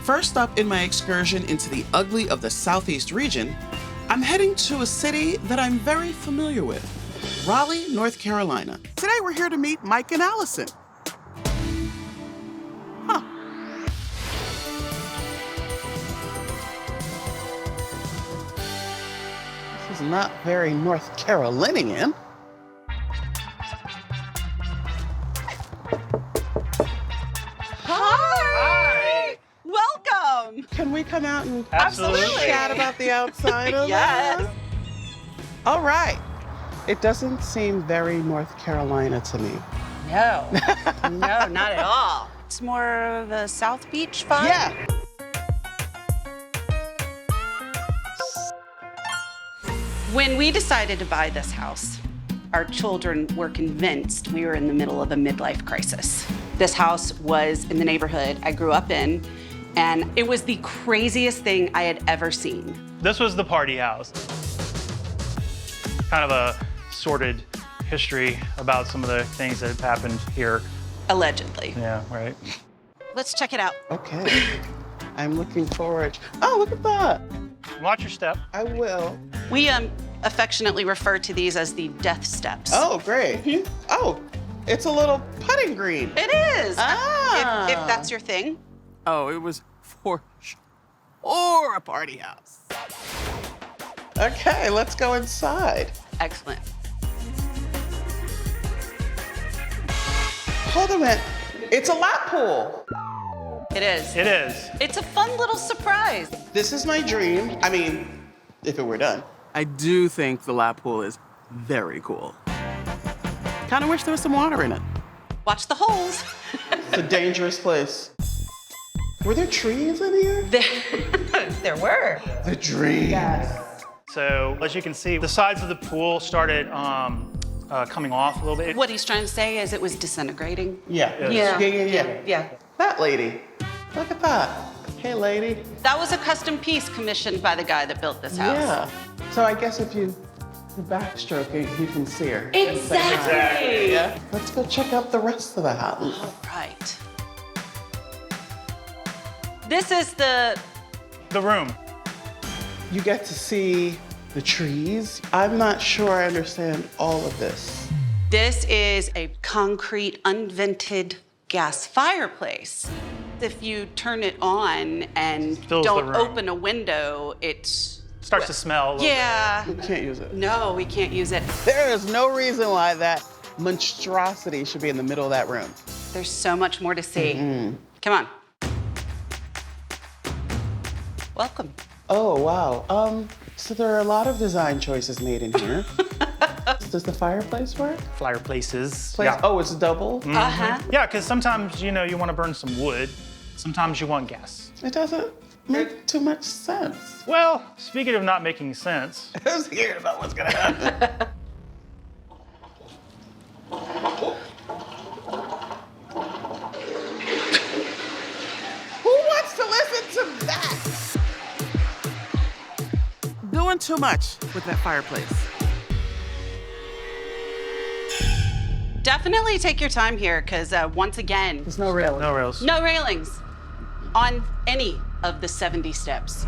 First up in my excursion into the ugly of the Southeast region, I'm heading to a city that I'm very familiar with, Raleigh, North Carolina. Today we're here to meet Mike and Allison. Huh. This is not very North Carolinian. Hi! Welcome! Can we come out and Absolutely. chat about the outside of Yes. this? All right. It doesn't seem very North Carolina to me. No, no, not at all. It's more of a South Beach vibe. Yeah. When we decided to buy this house, our children were convinced we were in the middle of a midlife crisis. This house was in the neighborhood I grew up in, and it was the craziest thing I had ever seen. This was the party house. Kind of a sordid history about some of the things that have happened here. Allegedly. Yeah, right. Let's check it out. Okay. I'm looking forward. Oh, look at that. Watch your step. I will. We affectionately refer to these as the death steps. Oh, great. Oh, it's a little putting green. It is. Ah. If that's your thing. Oh, it was for sure a party house. Okay, let's go inside. Excellent. Hold a minute. It's a lap pool. It is. It is. It's a fun little surprise. This is my dream. I mean, if it were done. I do think the lap pool is very cool. Kind of wish there was some water in it. Watch the holes. It's a dangerous place. Were there trees in here? There were. The dream. So as you can see, the sides of the pool started coming off a little bit. What he's trying to say is it was disintegrating. Yeah. Yeah. That lady. Look at that. Hey, lady. That was a custom piece commissioned by the guy that built this house. Yeah. So I guess if you backstroke it, you can see her. Exactly. Yeah. Let's go check out the rest of the house. All right. This is the room. You get to see the trees. I'm not sure I understand all of this. This is a concrete unvented gas fireplace. If you turn it on and Fills the don't room. open a window, it Starts to smell a little yeah. We can't use it. No, we can't use it. There is no reason why that monstrosity should be in the middle of that room. There's so much more to see. Come on. Welcome. Oh, wow. So there are a lot of design choices made in here. Does the fireplace work? Fireplaces. Place? Yeah. Oh, it's double? Uh-huh. Yeah, because sometimes, you want to burn some wood. Sometimes you want gas. It doesn't make too much sense. Well, speaking of not making sense, I was scared about what's gonna happen. Who wants to listen to that? Doing too much with that fireplace. Definitely take your time here, because once again, There's no railing. no rails. no railings on any of the 70 steps.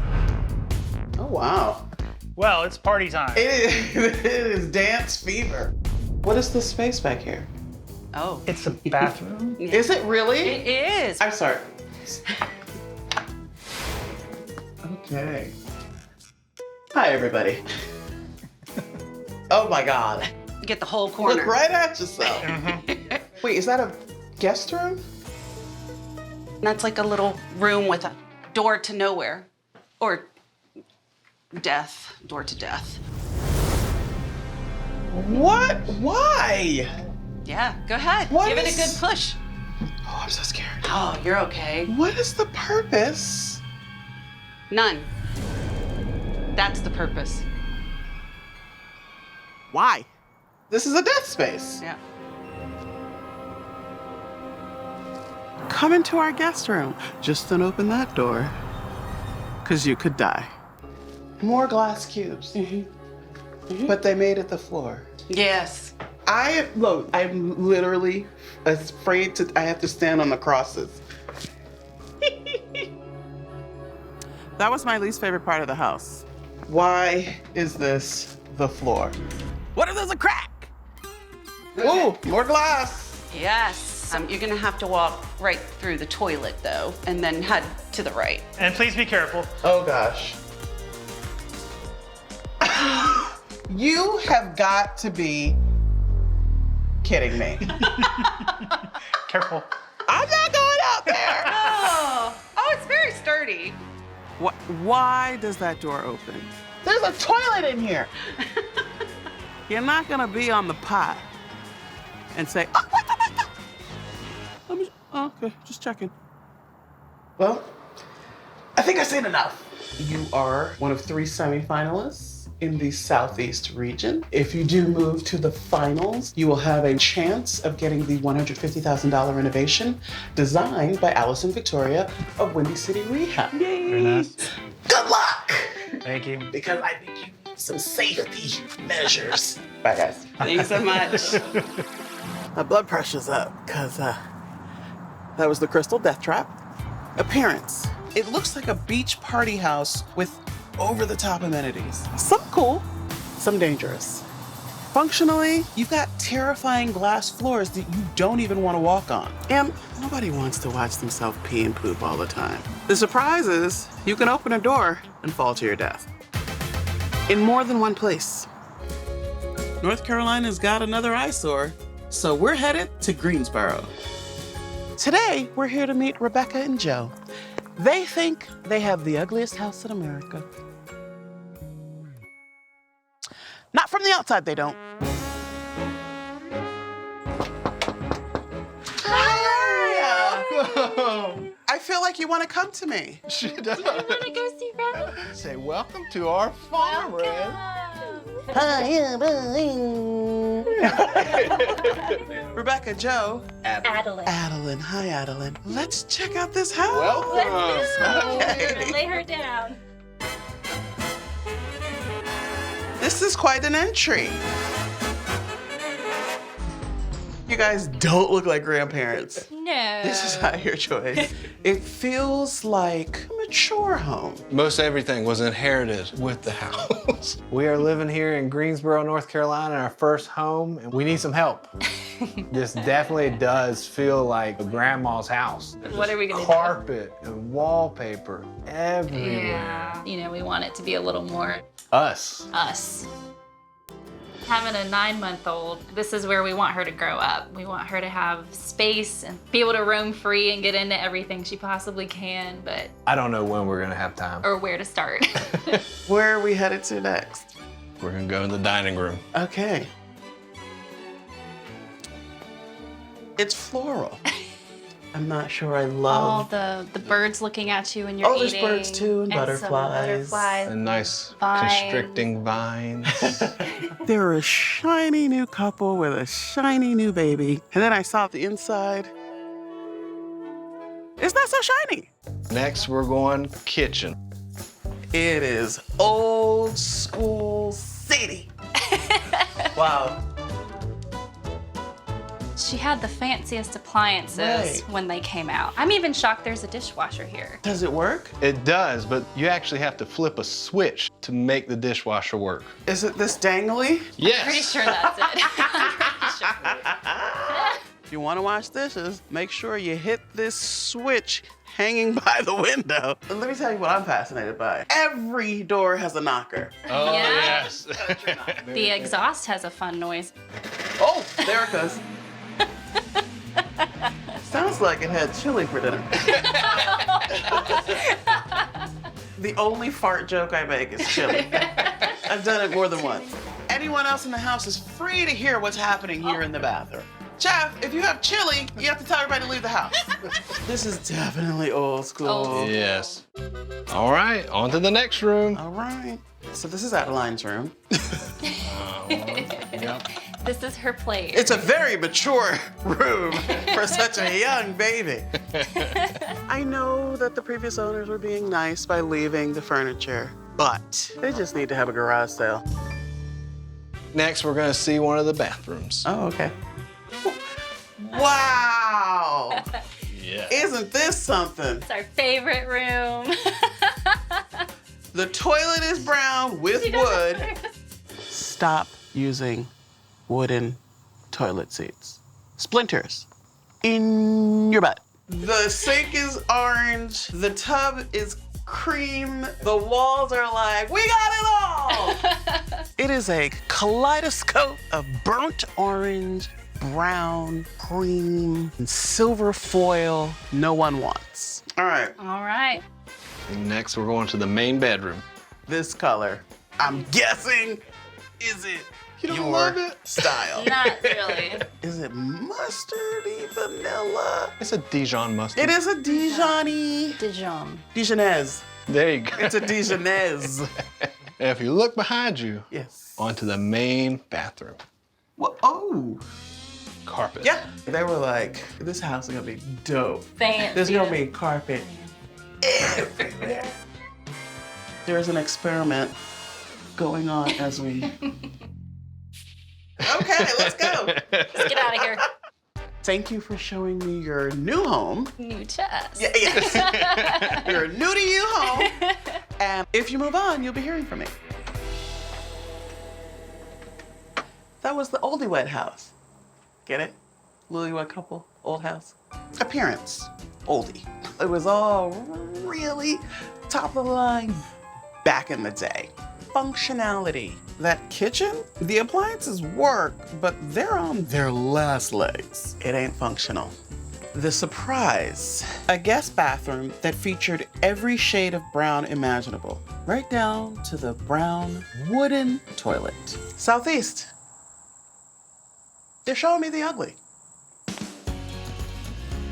Oh, wow. Well, it's party time. It is dance fever. What is this space back here? Oh, It's a bathroom. Is it really? it is. I'm sorry. Okay. Hi, everybody. Oh my God. Get the whole corner. Look right at yourself. Wait, is that a guest room? That's like a little room with a door to nowhere. Or death, door to death. What? Why? Yeah, go ahead. What Give it a is- good push. Oh, I'm so scared. Oh, you're okay. What is the purpose? None. That's the purpose. Why? This is a death space. Yeah. Come into our guest room. Just don't open that door, because you could die. More glass cubes. But they made it the floor. Yes. Look, I'm literally afraid I have to stand on the crosses. That was my least favorite part of the house. Why is this the floor? What if there's a crack? Ooh, more glass. Yes. You're gonna have to walk right through the toilet though, and then head to the right. And please be careful. Oh gosh. You have got to be kidding me. Careful. I'm not going out there. Oh, it's very sturdy. Why does that door open? There's a toilet in here. You're not gonna be on the pot and say, oh, what the? Okay, just checking. Well, I think I've seen enough. You are one of 3 semifinalists in the Southeast region. If you do move to the finals, you will have a chance of getting the $150,000 renovation designed by Alison Victoria of Windy City Rehab. Yay! Very nice. Good luck! Thank you. Because I think you need some safety measures. Bye, guys. Thanks so much. My blood pressure's up because that was the Crystal Death Trap. Appearance. It looks like a beach party house with over-the-top amenities. Some cool, some dangerous. Functionally, you've got terrifying glass floors that you don't even want to walk on. And nobody wants to watch themselves pee and poop all the time. The surprise is you can open a door and fall to your death. In more than one place. North Carolina's got another eyesore, so we're headed to Greensboro. Today, we're here to meet Rebecca and Joe. They think they have the ugliest house in America. Not from the outside, they don't. Hi! I feel like you want to come to me. She does. You want to go see Retta? Say, welcome to our farm, Red. Rebecca, Joe. Adeline. Adeline. Hi, Adeline. Let's check out this house. Welcome. Let's go. Okay. Lay her down. This is quite an entry. You guys don't look like grandparents. No. This is not your choice. It feels like a mature home. Most everything was inherited with the house. We are living here in Greensboro, North Carolina, our first home, and we need some help. This definitely does feel like a grandma's house. What are we gonna do? Carpet and wallpaper everywhere. Yeah. You know, we want it to be a little more Us. us. Having a 9-month-old, this is where we want her to grow up. We want her to have space and be able to roam free and get into everything she possibly can, but I don't know when we're gonna have time. or where to start. Where are we headed to next? We're gonna go in the dining room. Okay. It's floral. I'm not sure I All love. the birds looking at you when you're Oh, there's eating. birds too, and some butterflies. A nice Vines. constricting vines. They're a shiny new couple with a shiny new baby. And then I saw the inside. It's not so shiny. Next, we're going kitchen. It is old school city. Wow. She had the fanciest appliances Right. when they came out. I'm even shocked there's a dishwasher here. Does it work? It does, but you actually have to flip a switch to make the dishwasher work. Is it this dangly? Yes. Pretty sure that's it. I'm pretty sure. If you want to wash dishes, make sure you hit this switch hanging by the window. And let me tell you what I'm fascinated by. Every door has a knocker. Oh, Yeah. yes. The exhaust has a fun noise. Oh, there it goes. Sounds like it had chili for dinner. The only fart joke I make is chili. I've done it more than once. Anyone else in the house is free to hear what's happening here in the bathroom. Jeff, if you have chili, you have to tell everybody to leave the house. This is definitely old school. Old. Yes. All right, on to the next room. All right. So this is Adeline's room. Yep. This is her place. It's a very mature room for such a young baby. I know that the previous owners were being nice by leaving the furniture, but they just need to have a garage sale. Next, we're gonna see one of the bathrooms. Oh, okay. Wow! Yeah. Isn't this something? It's our favorite room. The toilet is brown with wood. Stop using wooden toilet seats. Splinters in your butt. The sink is orange. The tub is cream. The walls are like, we got it all. It is a kaleidoscope of burnt orange, brown, cream, and silver foil no one wants. All right. All right. Next, we're going to the main bedroom. This color, I'm guessing, is it You don't your love it? style? Not really. Is it mustardy vanilla? It's a Dijon mustard. It is a Dijon-y. Dijon. Dijonnaise. There you go. It's a Dijonnaise. And if you look behind you, Yes. onto the main bathroom. Well, oh. Carpet. Yeah. They were like, this house is gonna be dope. Fancy. There's gonna be carpet everywhere. There's an experiment going on as we. Okay, let's go. Let's get out of here. Thank you for showing me your new home. New to us. Yeah, yes. Your new to you home. And if you move on, you'll be hearing from me. That was the oldie wed house. Get it? Newlywed couple, old house. Appearance, oldie. It was all really top of the line back in the day. Functionality. That kitchen, the appliances work, but they're on their last legs. It ain't functional. The surprise, a guest bathroom that featured every shade of brown imaginable, right down to the brown wooden toilet. Southeast. They're showing me the ugly.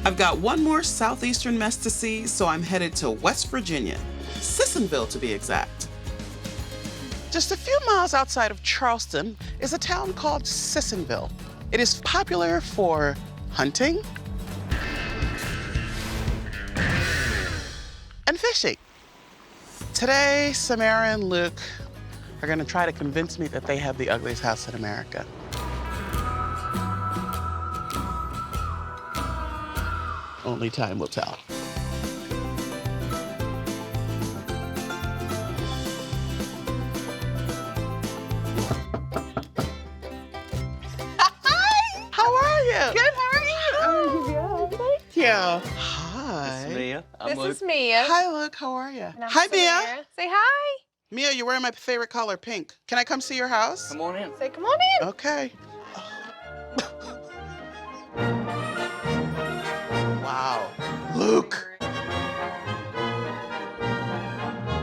I've got one more southeastern mess to see, so I'm headed to West Virginia, Sissonville to be exact. Just a few miles outside of Charleston is a town called Sissonville. It is popular for hunting and fishing. Today, Samara and Luke are gonna try to convince me that they have the ugliest house in America. Only time will tell. Hi! How are you? Good, how are you? Thank you. Hi. Mia. This is Mia. Hi, Luke, how are you? And I'm Hi, Mia. Samara. Say hi. Mia, you're wearing my favorite color, pink. Can I come see your house? Come on in. Say come on in. Okay. Wow. Luke.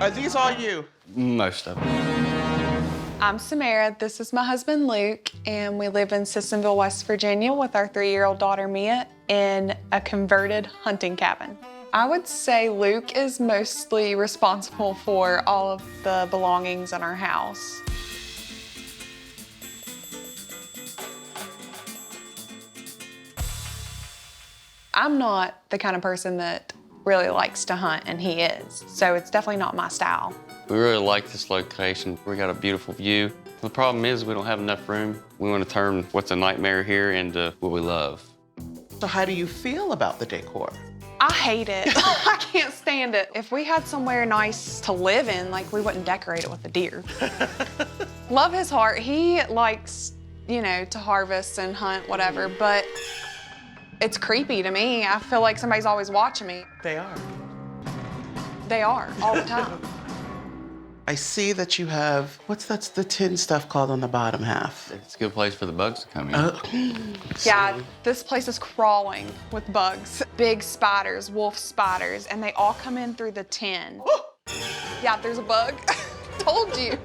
Are these all you? Most of them. I'm Samara. This is my husband Luke, and we live in Sissonville, West Virginia with our 3-year-old daughter Mia in a converted hunting cabin. I would say Luke is mostly responsible for all of the belongings in our house. I'm not the kind of person that really likes to hunt, and he is. So it's definitely not my style. We really like this location. We got a beautiful view. The problem is we don't have enough room. We want to turn what's a nightmare here into what we love. So how do you feel about the decor? I hate it. I can't stand it. If we had somewhere nice to live in, like, we wouldn't decorate it with a deer. Love his heart. He likes, you know, to harvest and hunt, whatever, but it's creepy to me. I feel like somebody's always watching me. They are. They are, all the time. I see that you have, that's the tin stuff called on the bottom half? It's a good place for the bugs to come in. Yeah, this place is crawling with bugs. Big spiders, wolf spiders, and they all come in through the tin. Yeah, there's a bug. Told you.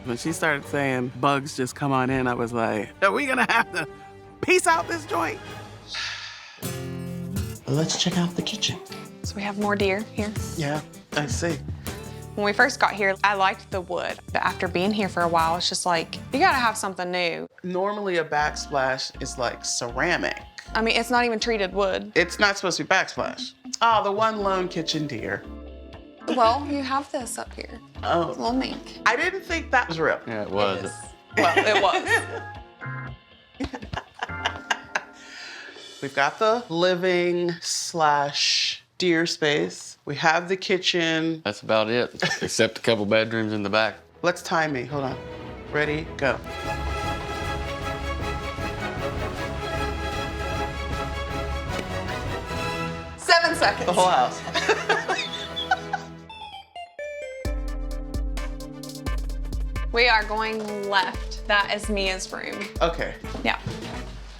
When she started saying bugs just come on in, I was like, are we gonna have to piece out this joint? Let's check out the kitchen. So we have more deer here. Yeah, I see. When we first got here, I liked the wood. But after being here for a while, it's just like, you gotta have something new. Normally a backsplash is like ceramic. I mean, it's not even treated wood. It's not supposed to be backsplash. Oh, the one lone kitchen deer. Well, you have this up here. Oh, Little mink. I didn't think that was real. Yeah, it was. Well, it was. We've got the living / deer space We have the kitchen. That's about it, except a couple bedrooms in the back. Let's time me. Hold on. Ready, go. Seven seconds. The whole house. We are going left. That is Mia's room. Okay. Yeah.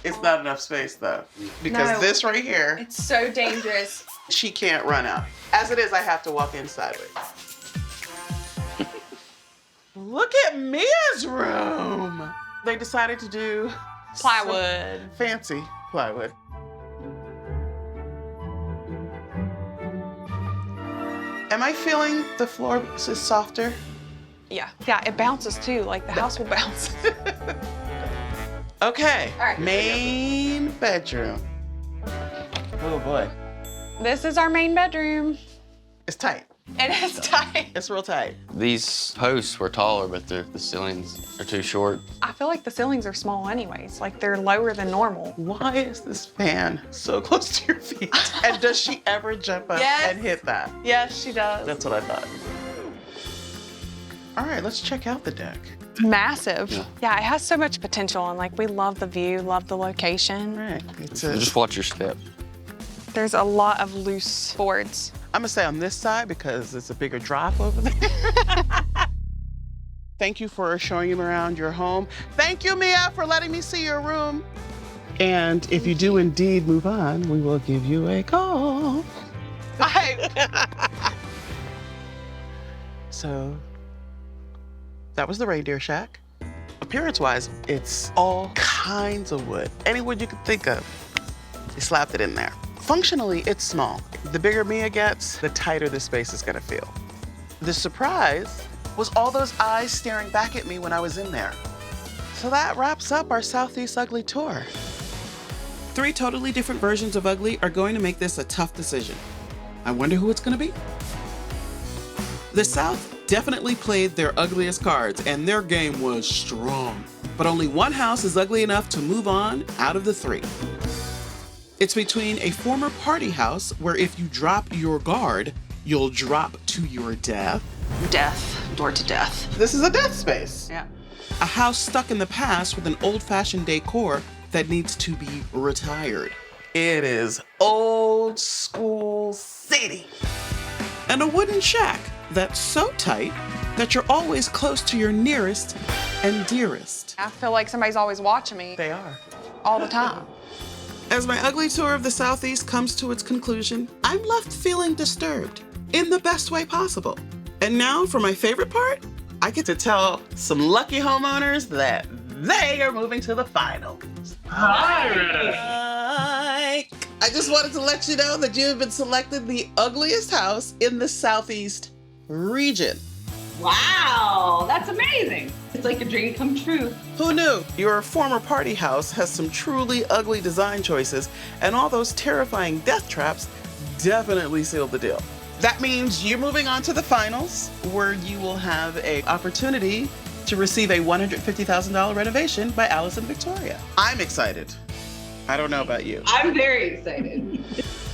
It's not enough space though. Because No. this right here, It's so dangerous. she can't run out. As it is, I have to walk in sideways. Look at Mia's room. They decided to do Plywood. some fancy plywood. Am I feeling the floor is softer? Yeah. Yeah, it bounces too. Like the house will bounce. Okay, All right. main bedroom. Oh boy, This is our main bedroom. it's tight. It is tight. It's real tight. These posts were taller, but the ceilings are too short. I feel like the ceilings are small anyways. Like they're lower than normal. Why is this fan so close to your feet? And does she ever jump up Yes. and hit that? Yes, she does. That's what I thought. All right, let's check out the deck. Massive. Yeah. Yeah, it has so much potential, and like we love the view, love the location. All right, it's Just watch your step. There's a lot of loose boards. I'm gonna stay on this side because it's a bigger drop over there. Thank you for showing me around your home. Thank you, Mia, for letting me see your room. And if you do indeed move on, we will give you a call. So, that was the reindeer shack. Appearance-wise, it's all kinds of wood. Any wood you could think of, they slapped it in there. Functionally, it's small. The bigger Mia gets, the tighter the space is gonna feel. The surprise was all those eyes staring back at me when I was in there. So that wraps up our Southeast Ugly tour. 3 totally different versions of ugly are going to make this a tough decision. I wonder who it's gonna be. The South definitely played their ugliest cards, and their game was strong. But only one house is ugly enough to move on out of the 3. It's between a former party house where if you drop your guard, you'll drop to your death. Death, door to death. This is a death space. Yeah. A house stuck in the past with an old-fashioned decor that needs to be retired. It is old school city. And a wooden shack that's so tight that you're always close to your nearest and dearest. I feel like somebody's always watching me They are. all the time. As my ugly tour of the Southeast comes to its conclusion, I'm left feeling disturbed in the best way possible. And now for my favorite part, I get to tell some lucky homeowners that they are moving to the finals. Hi, Retta. Hi. I just wanted to let you know that you have been selected the ugliest house in the Southeast region. Wow, that's amazing. It's like a dream come true. Who knew? Your former party house has some truly ugly design choices, and all those terrifying death traps definitely sealed the deal. That means you're moving on to the finals, where you will have an opportunity to receive a $150,000 renovation by Alison Victoria. I'm excited. I don't know about you. I'm very excited.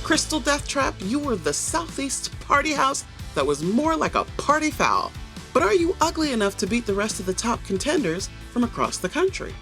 Crystal Death Trap, you were the Southeast party house that was more like a party foul. But are you ugly enough to beat the rest of the top contenders from across the country?